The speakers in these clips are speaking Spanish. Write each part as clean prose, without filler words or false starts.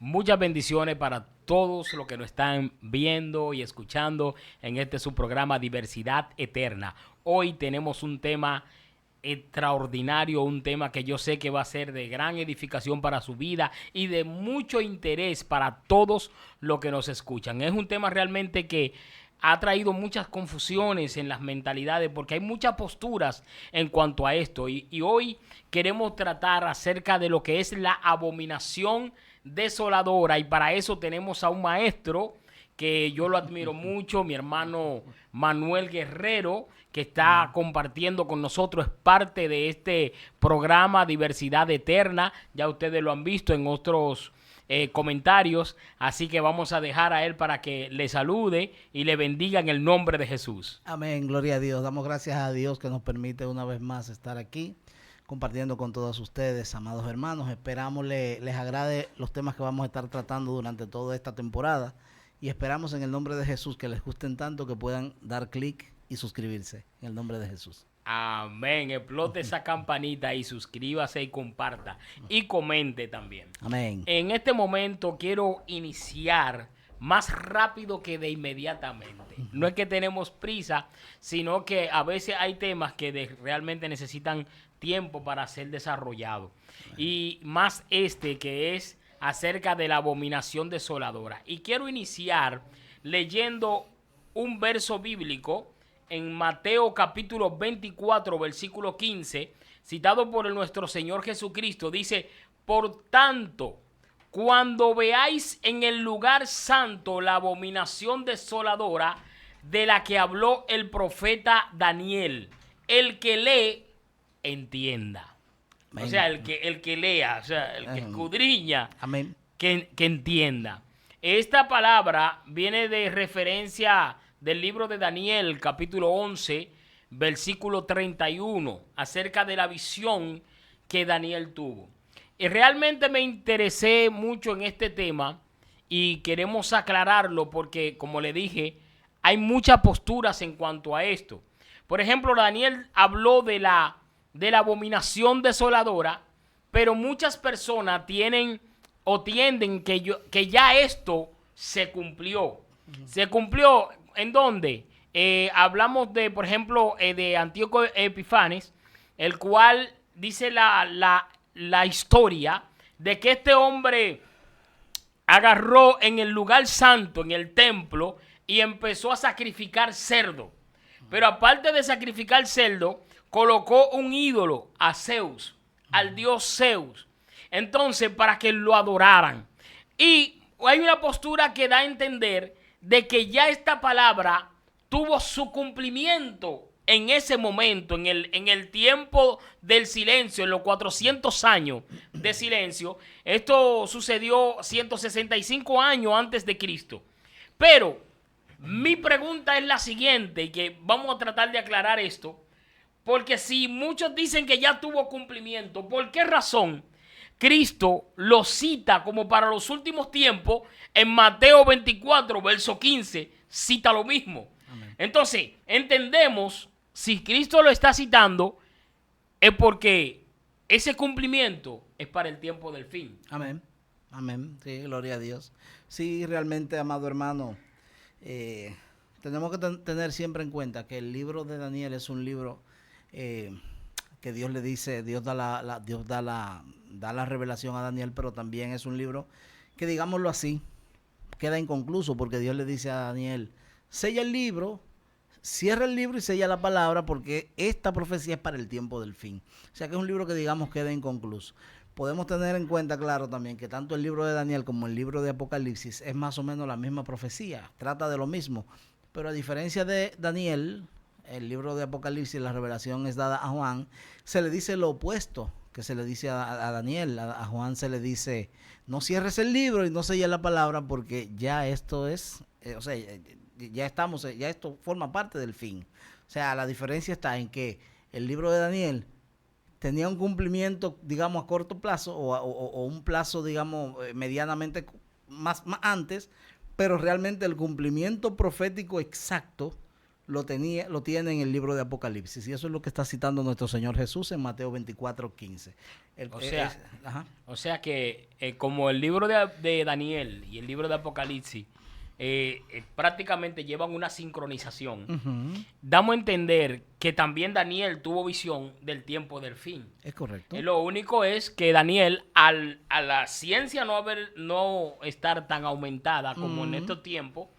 Muchas bendiciones para todos los que nos están viendo y escuchando en este su programa Diversidad Eterna. Hoy tenemos un tema extraordinario, un tema que yo sé que va a ser de gran edificación para su vida y de mucho interés para todos los que nos escuchan. Es un tema realmente que ha traído muchas confusiones en las mentalidades porque hay muchas posturas en cuanto a esto y hoy queremos tratar acerca de lo que es la abominación desoladora, y para eso tenemos a un maestro que yo lo admiro mucho, mi hermano Manuel Guerrero, que está compartiendo con nosotros, es parte de este programa Diversidad Eterna. Ya ustedes lo han visto en otros comentarios, así que vamos a dejar a él para que le salude y le bendiga en el nombre de Jesús. Amén, gloria a Dios. Damos gracias a Dios que nos permite una vez más estar aquí compartiendo con todos ustedes, amados hermanos. Esperamos les agrade los temas que vamos a estar tratando durante toda esta temporada y esperamos en el nombre de Jesús que les gusten tanto que puedan dar clic y suscribirse en el nombre de Jesús. Amén. Explote esa campanita y suscríbase y comparta y comente también. Amén. En este momento quiero iniciar más rápido que de inmediatamente. No es que tenemos prisa, sino que a veces hay temas que realmente necesitan tiempo para ser desarrollados. Y más este que es acerca de la abominación desoladora. Y quiero iniciar leyendo un verso bíblico en Mateo capítulo 24, versículo 15, citado por nuestro Señor Jesucristo. Dice: por tanto, cuando veáis en el lugar santo la abominación desoladora de la que habló el profeta Daniel, el que lee, entienda. Amén. O sea, el que lea, o sea, el que escudriña, amén, que entienda. Esta palabra viene de referencia del libro de Daniel, capítulo 11, versículo 31, acerca de la visión que Daniel tuvo. Y realmente me interesé mucho en este tema y queremos aclararlo porque, como le dije, hay muchas posturas en cuanto a esto. Por ejemplo, Daniel habló de la abominación desoladora, pero muchas personas tienen o tienden que ya esto se cumplió. Se cumplió, ¿en dónde? Hablamos de, por ejemplo, de Antíoco Epifanes, el cual dice la historia de que este hombre agarró en el lugar santo, en el templo, y empezó a sacrificar cerdo. Pero aparte de sacrificar cerdo, colocó un ídolo a Zeus, al dios Zeus. Entonces, para que lo adoraran. Y hay una postura que da a entender de que ya esta palabra tuvo su cumplimiento en ese momento, en el tiempo del silencio, en los 400 años de silencio. Esto sucedió 165 años antes de Cristo. Pero mi pregunta es la siguiente, y que vamos a tratar de aclarar esto, porque si muchos dicen que ya tuvo cumplimiento, ¿por qué razón Cristo lo cita como para los últimos tiempos? En Mateo 24, verso 15, cita lo mismo. Amén. Entonces, entendemos, si Cristo lo está citando, es porque ese cumplimiento es para el tiempo del fin. Amén. Amén. Sí, gloria a Dios. Sí, realmente, amado hermano, tenemos que tener siempre en cuenta que el libro de Daniel es un libro que Dios le dice, Dios da la revelación a Daniel, pero también es un libro que, digámoslo así, queda inconcluso, porque Dios le dice a Daniel: sella el libro, cierra el libro y sella la palabra, porque esta profecía es para el tiempo del fin. O sea que es un libro que, digamos, queda inconcluso. Podemos tener en cuenta, claro, también que tanto el libro de Daniel como el libro de Apocalipsis es más o menos la misma profecía, trata de lo mismo, pero a diferencia de Daniel, el libro de Apocalipsis, la revelación es dada a Juan, se le dice lo opuesto que se le dice a Daniel. A Juan se le dice: no cierres el libro y no selles la palabra, porque ya esto es, ya esto forma parte del fin. O sea, la diferencia está en que el libro de Daniel tenía un cumplimiento, digamos, a corto plazo o un plazo, digamos, medianamente más antes, pero realmente el cumplimiento profético exacto lo tiene en el libro de Apocalipsis. Y eso es lo que está citando nuestro Señor Jesús en Mateo 24:15. O sea que como el libro de Daniel y el libro de Apocalipsis prácticamente llevan una sincronización, damos a entender que también Daniel tuvo visión del tiempo del fin. Es correcto. Lo único es que Daniel, a la ciencia no estar tan aumentada como en estos tiempos,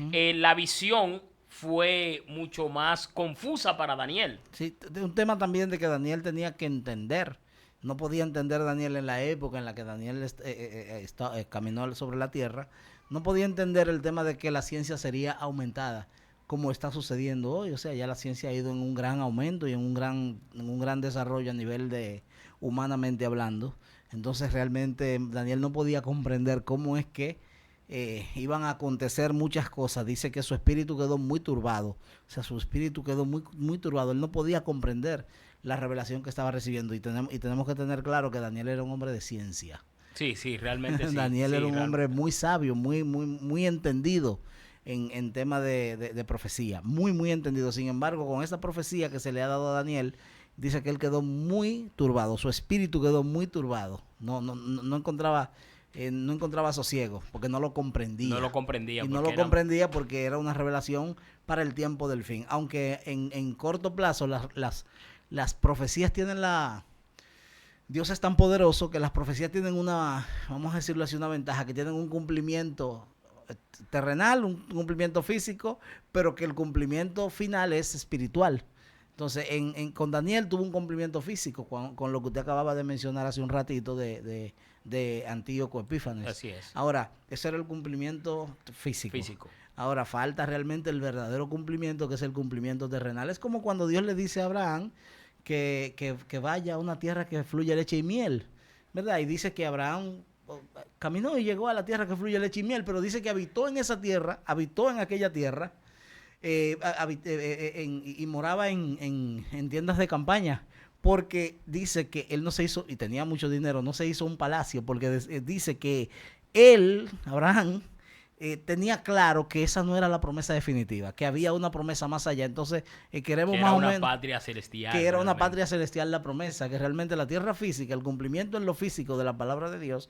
la visión fue mucho más confusa para Daniel. Sí, un tema también de que Daniel tenía que entender. No podía entender Daniel en la época en la que Daniel caminó sobre la tierra. No podía entender el tema de que la ciencia sería aumentada, como está sucediendo hoy. O sea, ya la ciencia ha ido en un gran aumento y en un gran desarrollo a nivel de humanamente hablando. Entonces realmente Daniel no podía comprender cómo es que iban a acontecer muchas cosas. Dice que su espíritu quedó muy turbado. O sea, su espíritu quedó muy, muy turbado. Él no podía comprender la revelación que estaba recibiendo. Y tenemos que tener claro que Daniel era un hombre de ciencia. Sí, realmente sí. Daniel era un hombre muy sabio, muy, muy, muy entendido en tema de profecía. Muy, muy entendido. Sin embargo, con esa profecía que se le ha dado a Daniel, dice que él quedó muy turbado. Su espíritu quedó muy turbado. No encontraba sosiego, porque no lo comprendía. No lo comprendía. Y no lo comprendía porque era una revelación para el tiempo del fin. Aunque en corto plazo las profecías tienen Dios es tan poderoso que las profecías tienen vamos a decirlo así, una ventaja, que tienen un cumplimiento terrenal, un cumplimiento físico, pero que el cumplimiento final es espiritual. Entonces, con Daniel tuvo un cumplimiento físico, con lo que usted acababa de mencionar hace un ratito de Antíoco Epífanes. Así es. Ahora, ese era el cumplimiento físico. Ahora, falta realmente el verdadero cumplimiento, que es el cumplimiento terrenal. Es como cuando Dios le dice a Abraham que vaya a una tierra que fluye leche y miel, ¿verdad? Y dice que Abraham caminó y llegó a la tierra que fluye leche y miel, pero dice que habitó en aquella tierra, y moraba en tiendas de campaña, porque dice que él no se hizo, y tenía mucho dinero, no se hizo un palacio, porque dice que Abraham, tenía claro que esa no era la promesa definitiva, que había una promesa más allá. Entonces queremos más o menos una patria celestial, que era una patria celestial la promesa, que realmente la tierra física, el cumplimiento en lo físico de la palabra de Dios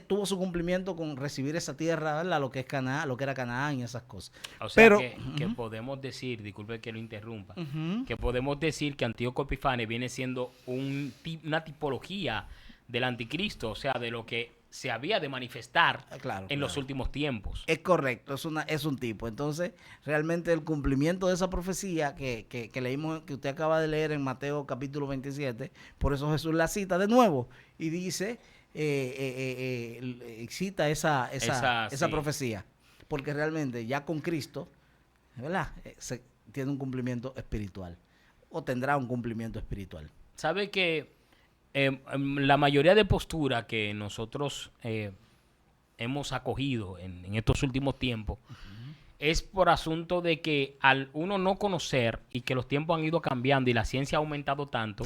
tuvo su cumplimiento con recibir esa tierra, ¿verdad? Lo que es Canaán, lo que era Canaán y esas cosas. O sea, pero que podemos decir, disculpe que lo interrumpa, que podemos decir que Antíoco Epífanes viene siendo una tipología del anticristo, o sea, de lo que se había de manifestar en los últimos tiempos. Es correcto, es un tipo. Entonces, realmente el cumplimiento de esa profecía que leímos, que usted acaba de leer en Mateo capítulo 27, por eso Jesús la cita de nuevo y dice, cita esa profecía, porque realmente ya con Cristo, ¿verdad? Tiene un cumplimiento espiritual, o tendrá un cumplimiento espiritual. ¿Sabe que la mayoría de posturas que nosotros hemos acogido en estos últimos tiempos es por asunto de que al uno no conocer y que los tiempos han ido cambiando y la ciencia ha aumentado tanto,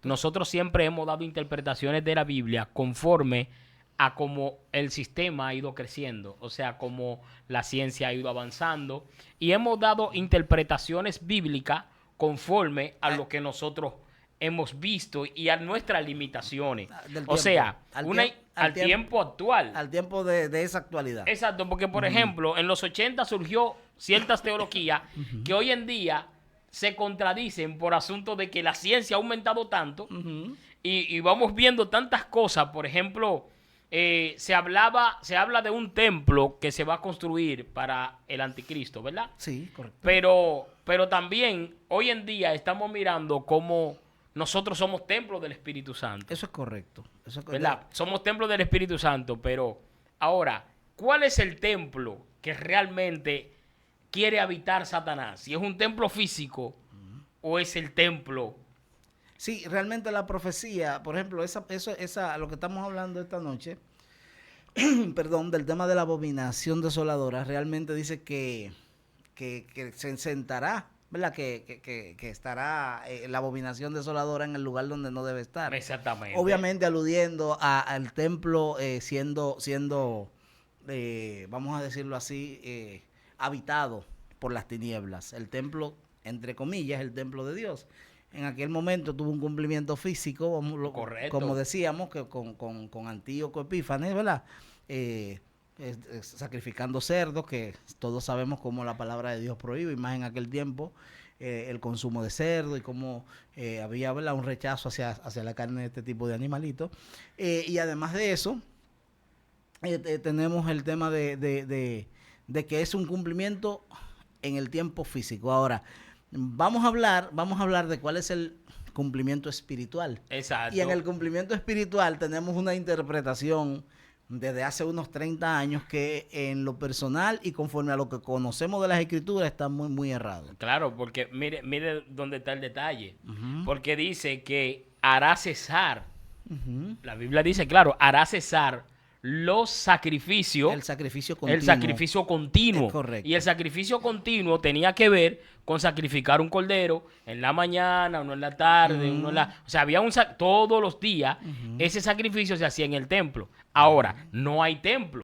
nosotros siempre hemos dado interpretaciones de la Biblia conforme a cómo el sistema ha ido creciendo, o sea, cómo la ciencia ha ido avanzando, y hemos dado interpretaciones bíblicas conforme a lo que nosotros hemos visto y a nuestras limitaciones. O sea, al tiempo actual. Al tiempo de esa actualidad. Exacto, porque por ejemplo, en los 80 surgió ciertas teologías que hoy en día se contradicen por asunto de que la ciencia ha aumentado tanto y vamos viendo tantas cosas. Por ejemplo, se habla de un templo que se va a construir para el anticristo, ¿verdad? Sí, correcto. Pero también hoy en día estamos mirando cómo nosotros somos templos del Espíritu Santo. Eso es correcto. ¿Verdad? Somos templos del Espíritu Santo, pero ahora, ¿cuál es el templo que realmente quiere habitar Satanás? ¿Si es un templo físico o es el templo? Sí, realmente la profecía, por ejemplo, lo que estamos hablando esta noche, perdón, del tema de la abominación desoladora, realmente dice que se sentará, ¿verdad? Que estará la abominación desoladora en el lugar donde no debe estar. Exactamente. Obviamente aludiendo al templo siendo vamos a decirlo así, habitado por las tinieblas. El templo, entre comillas, el templo de Dios. En aquel momento tuvo un cumplimiento físico, Correcto. como decíamos, que con Antíoco Epífanes, ¿verdad? Sacrificando cerdos, que todos sabemos cómo la palabra de Dios prohíbe, y más en aquel tiempo, el consumo de cerdo y cómo había, ¿verdad?, un rechazo hacia la carne de este tipo de animalitos. Y además de eso, tenemos el tema de que es un cumplimiento en el tiempo físico. Ahora, vamos a hablar de cuál es el cumplimiento espiritual. Exacto. Y en el cumplimiento espiritual tenemos una interpretación desde hace unos 30 años que en lo personal y conforme a lo que conocemos de las escrituras está muy, muy errado. Claro, porque mire dónde está el detalle. Uh-huh. Porque dice que hará cesar. Uh-huh. La Biblia dice, claro, hará cesar los sacrificios. El sacrificio continuo. El sacrificio continuo. Es correcto. Y el sacrificio continuo tenía que ver con sacrificar un cordero en la mañana, uno en la tarde, uno en la... O sea, había todos los días ese sacrificio se hacía en el templo. Ahora, no hay templo.